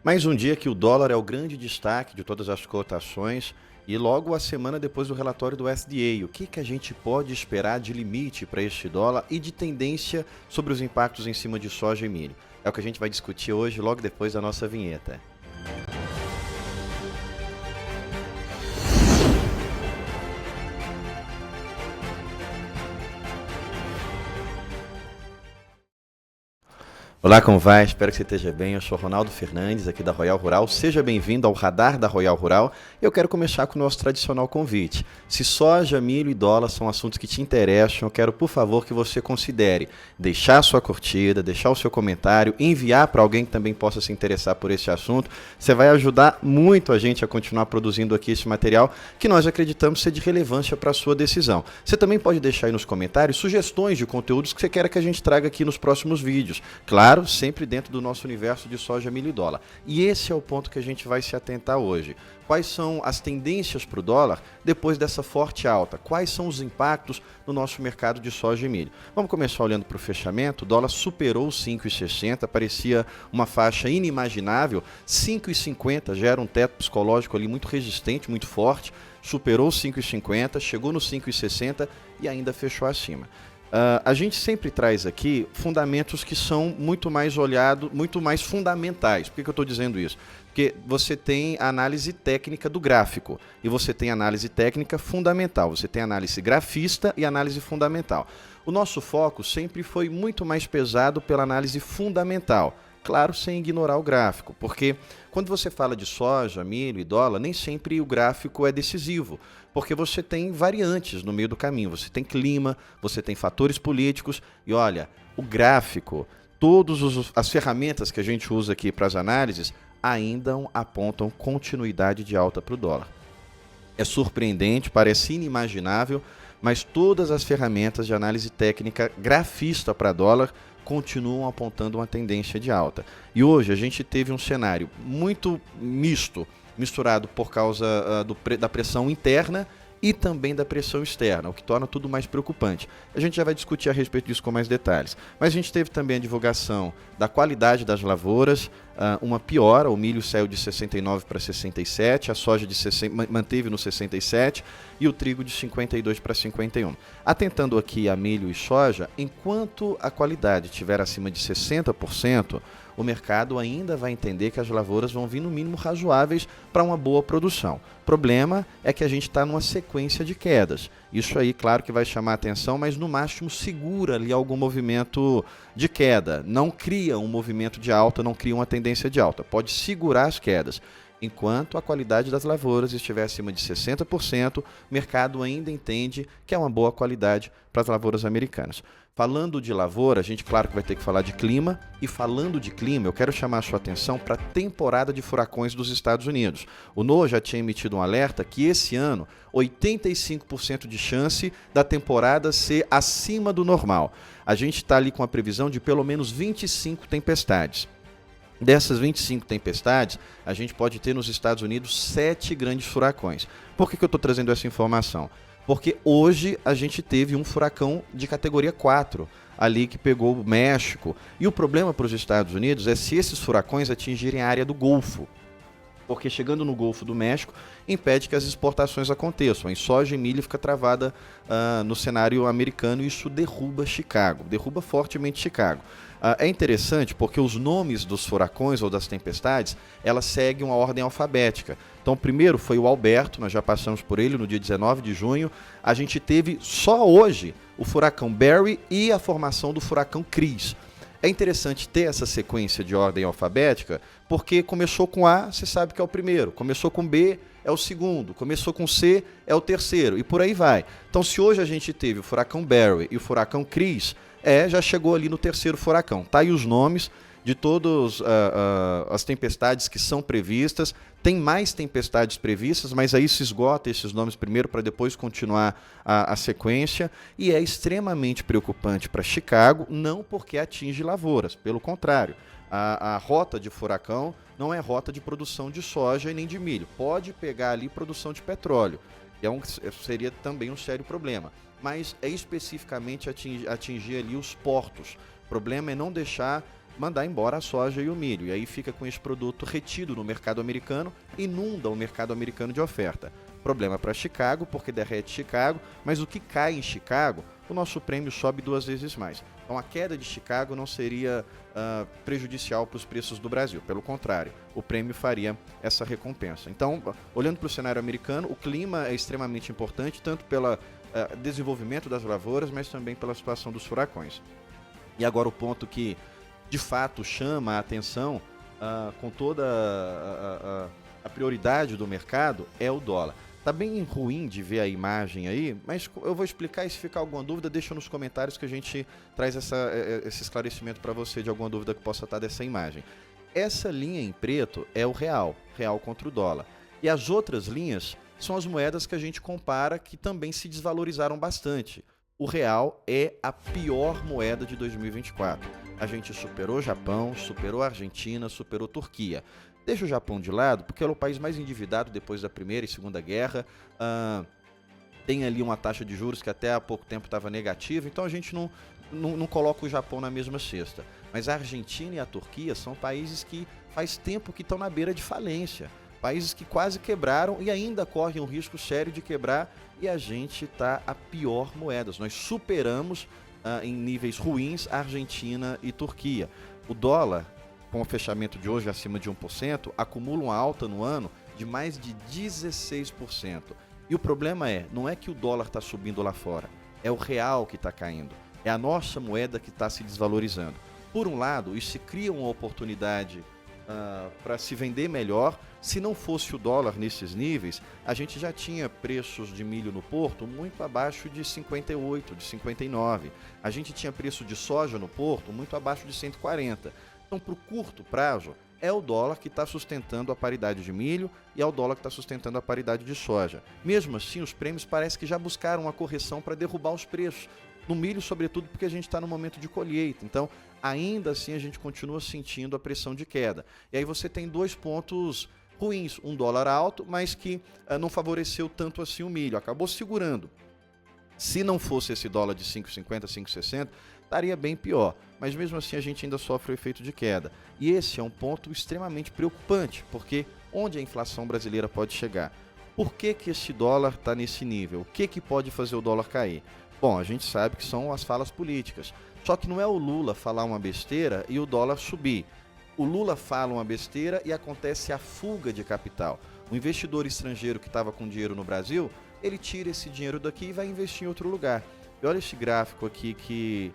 Mais um dia que o dólar é o grande destaque de todas as cotações e logo a semana depois do relatório do SDA. O que a gente pode esperar de limite para este dólar e de tendência sobre os impactos em cima de soja e milho? É o que a gente vai discutir hoje, logo depois da nossa vinheta. Olá, como vai? Espero que você esteja bem. Eu sou Ronaldo Fernandes, aqui da Royal Rural. Seja bem-vindo ao Radar da Royal Rural. Eu quero começar com o nosso tradicional convite. Se soja, milho e dólar são assuntos que te interessam, eu quero, por favor, que você considere deixar a sua curtida, deixar o seu comentário, enviar para alguém que também possa se interessar por esse assunto. Você vai ajudar muito a gente a continuar produzindo aqui esse material que nós acreditamos ser de relevância para a sua decisão. Você também pode deixar aí nos comentários sugestões de conteúdos que você quer que a gente traga aqui nos próximos vídeos. Claro, sempre dentro do nosso universo de soja, milho e dólar. E esse é o ponto que a gente vai se atentar hoje. Quais são as tendências para o dólar depois dessa forte alta? Quais são os impactos no nosso mercado de soja e milho? Vamos começar olhando para o fechamento. O dólar superou os 5,60, parecia uma faixa inimaginável. 5,50 já era um teto psicológico ali muito resistente, muito forte. Superou os 5,50, chegou nos 5,60 e ainda fechou acima. A gente sempre traz aqui fundamentos que são muito mais olhados, muito mais fundamentais. Por que eu estou dizendo isso? Porque você tem a análise técnica do gráfico e você tem a análise técnica fundamental. Você tem a análise grafista e a análise fundamental. O nosso foco sempre foi muito mais pesado pela análise fundamental. Claro, sem ignorar o gráfico, porque quando você fala de soja, milho e dólar, nem sempre o gráfico é decisivo, porque você tem variantes no meio do caminho, você tem clima, você tem fatores políticos e olha, o gráfico, todas as ferramentas que a gente usa aqui para as análises ainda apontam continuidade de alta para o dólar. É surpreendente, parece inimaginável, mas todas as ferramentas de análise técnica grafista para dólar continuam apontando uma tendência de alta. E hoje a gente teve um cenário muito misturado por causa da pressão interna e também da pressão externa, o que torna tudo mais preocupante. A gente já vai discutir a respeito disso com mais detalhes. Mas a gente teve também a divulgação da qualidade das lavouras, uma piora, o milho saiu de 69 para 67, a soja manteve no 67 e o trigo de 52 para 51. Atentando aqui a milho e soja, enquanto a qualidade estiver acima de 60%, o mercado ainda vai entender que as lavouras vão vir no mínimo razoáveis para uma boa produção. O problema é que a gente está numa sequência de quedas. Isso aí, claro que vai chamar a atenção, mas no máximo segura ali algum movimento de queda. Não cria um movimento de alta, não cria uma tendência de alta. Pode segurar as quedas. Enquanto a qualidade das lavouras estiver acima de 60%, o mercado ainda entende que é uma boa qualidade para as lavouras americanas. Falando de lavoura, a gente claro que vai ter que falar de clima, e falando de clima, eu quero chamar a sua atenção para a temporada de furacões dos Estados Unidos. O NOAA já tinha emitido um alerta que esse ano, 85% de chance da temporada ser acima do normal. A gente está ali com a previsão de pelo menos 25 tempestades. Dessas 25 tempestades, a gente pode ter nos Estados Unidos 7 grandes furacões. Por que eu estou trazendo essa informação? Porque hoje a gente teve um furacão de categoria 4, ali que pegou o México. E o problema para os Estados Unidos é se esses furacões atingirem a área do Golfo. Porque chegando no Golfo do México, impede que as exportações aconteçam. A soja e milho fica travada no cenário americano e isso derruba Chicago, derruba fortemente Chicago. É interessante porque os nomes dos furacões ou das tempestades, elas seguem uma ordem alfabética. Então, o primeiro foi o Alberto, nós já passamos por ele no dia 19 de junho. A gente teve só hoje o furacão Barry e a formação do furacão Chris. É interessante ter essa sequência de ordem alfabética, porque começou com A, você sabe que é o primeiro, começou com B, é o segundo, começou com C, é o terceiro, e por aí vai. Então, se hoje a gente teve o furacão Barry e o furacão Chris, já chegou ali no terceiro furacão. Tá aí os nomes de todas as tempestades que são previstas. Tem mais tempestades previstas, mas aí se esgota esses nomes primeiro para depois continuar a sequência. E é extremamente preocupante para Chicago, não porque atinge lavouras, pelo contrário. A rota de furacão não é rota de produção de soja e nem de milho. Pode pegar ali produção de petróleo, seria também um sério problema. Mas é especificamente atingir ali os portos. O problema é não deixar mandar embora a soja e o milho. E aí fica com esse produto retido no mercado americano, inunda o mercado americano de oferta. Problema para Chicago, porque derrete Chicago, mas o que cai em Chicago, o nosso prêmio sobe 2 vezes mais. Então a queda de Chicago não seria prejudicial para os preços do Brasil, pelo contrário, o prêmio faria essa recompensa. Então, olhando para o cenário americano, o clima é extremamente importante, tanto pelo desenvolvimento das lavouras, mas também pela situação dos furacões. E agora o ponto que de fato chama a atenção com toda a prioridade do mercado é o dólar. Tá bem ruim de ver a imagem aí, mas eu vou explicar e se ficar alguma dúvida, deixa nos comentários que a gente traz esse esclarecimento para você de alguma dúvida que possa estar dessa imagem. Essa linha em preto é o real contra o dólar. E as outras linhas são as moedas que a gente compara que também se desvalorizaram bastante. O real é a pior moeda de 2024. A gente superou Japão, superou Argentina, superou Turquia. Deixa o Japão de lado, porque ele é o país mais endividado depois da Primeira e Segunda Guerra. Tem ali uma taxa de juros que até há pouco tempo estava negativa, então a gente não coloca o Japão na mesma cesta. Mas a Argentina e a Turquia são países que faz tempo que estão na beira de falência. Países que quase quebraram e ainda correm um risco sério de quebrar, e a gente está a pior moeda. Nós superamos em níveis ruins a Argentina e Turquia. O dólar, com o fechamento de hoje acima de 1%, acumula uma alta no ano de mais de 16%. E o problema não é que o dólar está subindo lá fora, é o real que está caindo. É a nossa moeda que está se desvalorizando. Por um lado, isso cria uma oportunidade para se vender melhor. Se não fosse o dólar nesses níveis, a gente já tinha preços de milho no porto muito abaixo de 58, de 59. A gente tinha preço de soja no porto muito abaixo de 140. Então, para o curto prazo, é o dólar que está sustentando a paridade de milho e é o dólar que está sustentando a paridade de soja. Mesmo assim, os prêmios parece que já buscaram uma correção para derrubar os preços. No milho, sobretudo, porque a gente está no momento de colheita. Então, ainda assim, a gente continua sentindo a pressão de queda. E aí você tem 2 pontos ruins. Um dólar alto, mas que não favoreceu tanto assim o milho. Acabou segurando. Se não fosse esse dólar de 5,50, 5,60, estaria bem pior. Mas mesmo assim, a gente ainda sofre o efeito de queda. E esse é um ponto extremamente preocupante, porque onde a inflação brasileira pode chegar? Por que esse dólar está nesse nível? O que pode fazer o dólar cair? Bom, a gente sabe que são as falas políticas. Só que não é o Lula falar uma besteira e o dólar subir. O Lula fala uma besteira e acontece a fuga de capital. O investidor estrangeiro que estava com dinheiro no Brasil, ele tira esse dinheiro daqui e vai investir em outro lugar. E olha esse gráfico aqui que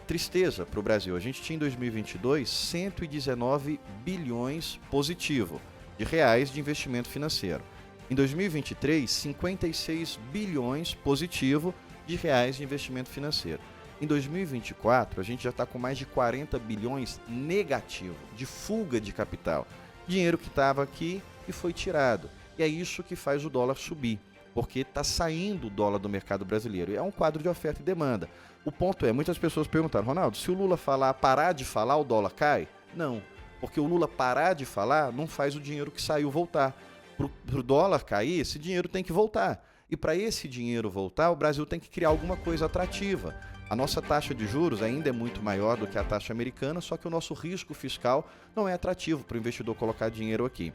tristeza para o Brasil. A gente tinha em 2022 119 bilhões positivo de reais de investimento financeiro. Em 2023, 56 bilhões positivo de reais de investimento financeiro. Em 2024, a gente já está com mais de 40 bilhões negativo, de fuga de capital. Dinheiro que estava aqui e foi tirado. E é isso que faz o dólar subir, porque está saindo o dólar do mercado brasileiro. É um quadro de oferta e demanda. O ponto é, muitas pessoas perguntaram, Ronaldo, se o Lula parar de falar, o dólar cai? Não, porque o Lula parar de falar não faz o dinheiro que saiu voltar. Para o dólar cair, esse dinheiro tem que voltar. E para esse dinheiro voltar, o Brasil tem que criar alguma coisa atrativa. A nossa taxa de juros ainda é muito maior do que a taxa americana, só que o nosso risco fiscal não é atrativo para o investidor colocar dinheiro aqui.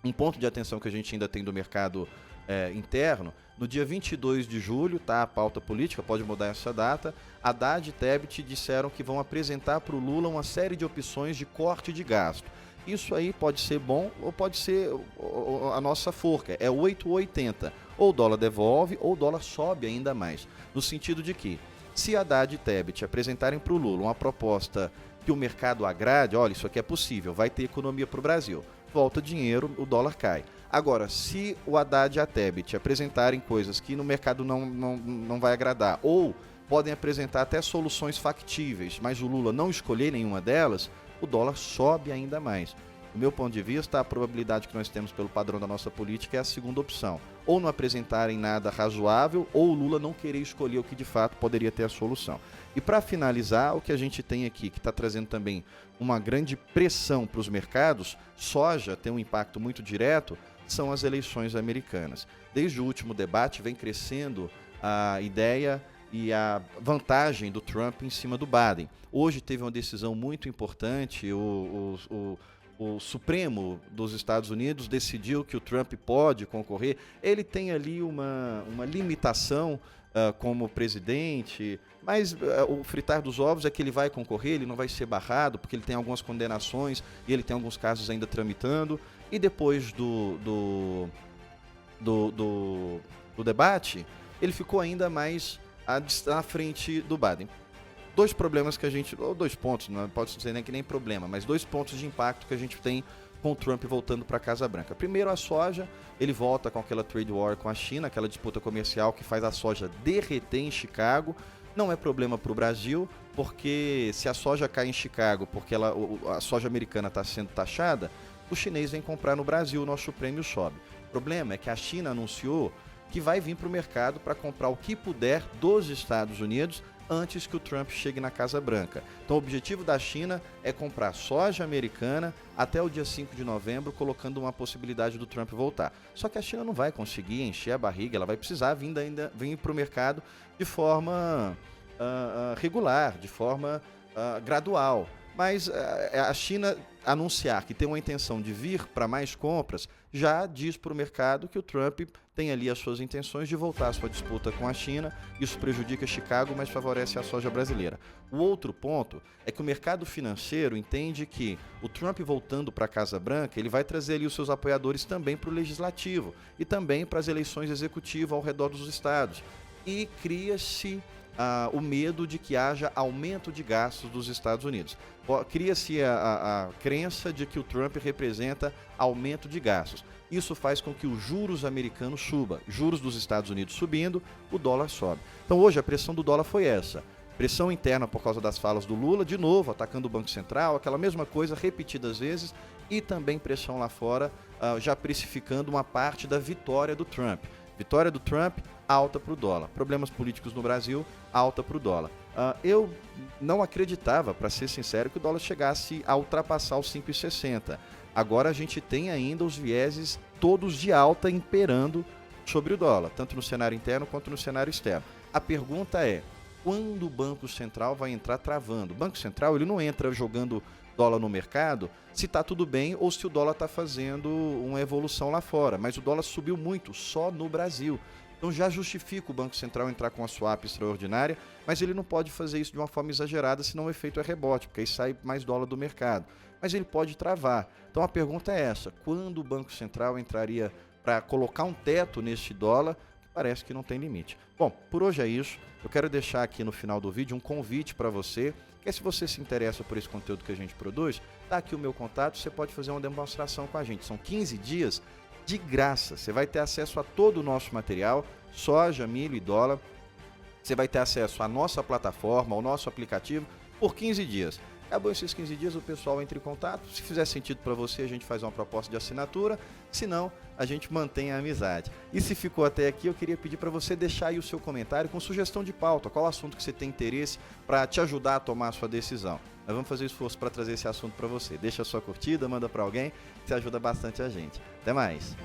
Um ponto de atenção que a gente ainda tem do mercado interno, no dia 22 de julho, tá, a pauta política, pode mudar essa data, Haddad e Tebet disseram que vão apresentar para o Lula uma série de opções de corte de gasto. Isso aí pode ser bom ou pode ser a nossa forca, é 8 ou 80. Ou o dólar devolve ou o dólar sobe ainda mais. No sentido de que, se Haddad e Tebet apresentarem para o Lula uma proposta que o mercado agrade, olha, isso aqui é possível, vai ter economia para o Brasil, volta dinheiro, o dólar cai. Agora, se o Haddad e a Tebet apresentarem coisas que no mercado não vai agradar, ou podem apresentar até soluções factíveis, mas o Lula não escolher nenhuma delas, o dólar sobe ainda mais. Do meu ponto de vista, a probabilidade que nós temos pelo padrão da nossa política é a segunda opção. Ou não apresentarem nada razoável, ou o Lula não querer escolher o que de fato poderia ter a solução. E para finalizar, o que a gente tem aqui, que está trazendo também uma grande pressão para os mercados, soja tem um impacto muito direto, são as eleições americanas. Desde o último debate vem crescendo a ideia e a vantagem do Trump em cima do Biden. Hoje teve uma decisão muito importante, o Supremo dos Estados Unidos decidiu que o Trump pode concorrer. Ele tem ali uma limitação como presidente, mas o fritar dos ovos é que ele vai concorrer, ele não vai ser barrado, porque ele tem algumas condenações e ele tem alguns casos ainda tramitando. E depois do debate, ele ficou ainda mais à frente do Biden. Dois problemas que a gente, ou 2 pontos, não pode dizer nem que nem problema, mas 2 pontos de impacto que a gente tem com o Trump voltando para a Casa Branca. Primeiro, a soja, ele volta com aquela trade war com a China, aquela disputa comercial que faz a soja derreter em Chicago. Não é problema para o Brasil, porque se a soja cai em Chicago, porque a soja americana está sendo taxada, o chinês vem comprar no Brasil, o nosso prêmio sobe. O problema é que a China anunciou que vai vir para o mercado para comprar o que puder dos Estados Unidos antes que o Trump chegue na Casa Branca. Então o objetivo da China é comprar soja americana até o dia 5 de novembro, colocando uma possibilidade do Trump voltar. Só que a China não vai conseguir encher a barriga, ela vai precisar vir para o mercado de forma regular, de forma gradual. Mas a China anunciar que tem uma intenção de vir para mais compras já diz para o mercado que o Trump tem ali as suas intenções de voltar à sua disputa com a China. Isso prejudica Chicago, mas favorece a soja brasileira. O outro ponto é que o mercado financeiro entende que o Trump voltando para a Casa Branca, ele vai trazer ali os seus apoiadores também para o legislativo e também para as eleições executivas ao redor dos estados. E cria-se o medo de que haja aumento de gastos dos Estados Unidos. Cria-se a crença de que o Trump representa aumento de gastos. Isso faz com que os juros americanos subam. Juros dos Estados Unidos subindo, o dólar sobe. Então hoje a pressão do dólar foi essa. Pressão interna por causa das falas do Lula, de novo atacando o Banco Central, aquela mesma coisa repetidas vezes, e também pressão lá fora, já precificando uma parte da vitória do Trump. Vitória do Trump, alta para o dólar. Problemas políticos no Brasil, alta para o dólar. Eu não acreditava, para ser sincero, que o dólar chegasse a ultrapassar os 5,60. Agora a gente tem ainda os vieses todos de alta imperando sobre o dólar, tanto no cenário interno quanto no cenário externo. A pergunta é, quando o Banco Central vai entrar travando? O Banco Central ele não entra jogando dólar no mercado se está tudo bem ou se o dólar está fazendo uma evolução lá fora. Mas o dólar subiu muito só no Brasil. Então já justifica o Banco Central entrar com a swap extraordinária, mas ele não pode fazer isso de uma forma exagerada, senão o efeito é rebote, porque aí sai mais dólar do mercado. Mas ele pode travar. Então a pergunta é essa, quando o Banco Central entraria para colocar um teto neste dólar? Parece que não tem limite. Bom, por hoje é isso. Eu quero deixar aqui no final do vídeo um convite para você, que se você se interessa por esse conteúdo que a gente produz, tá aqui o meu contato, você pode fazer uma demonstração com a gente. São 15 dias de graça. Você vai ter acesso a todo o nosso material, soja, milho e dólar. Você vai ter acesso à nossa plataforma, ao nosso aplicativo, por 15 dias. Acabou esses 15 dias, o pessoal entra em contato. Se fizer sentido para você, a gente faz uma proposta de assinatura. Se não, a gente mantém a amizade. E se ficou até aqui, eu queria pedir para você deixar aí o seu comentário com sugestão de pauta. Qual assunto que você tem interesse para te ajudar a tomar a sua decisão. Nós vamos fazer esforço para trazer esse assunto para você. Deixa a sua curtida, manda para alguém, que ajuda bastante a gente. Até mais!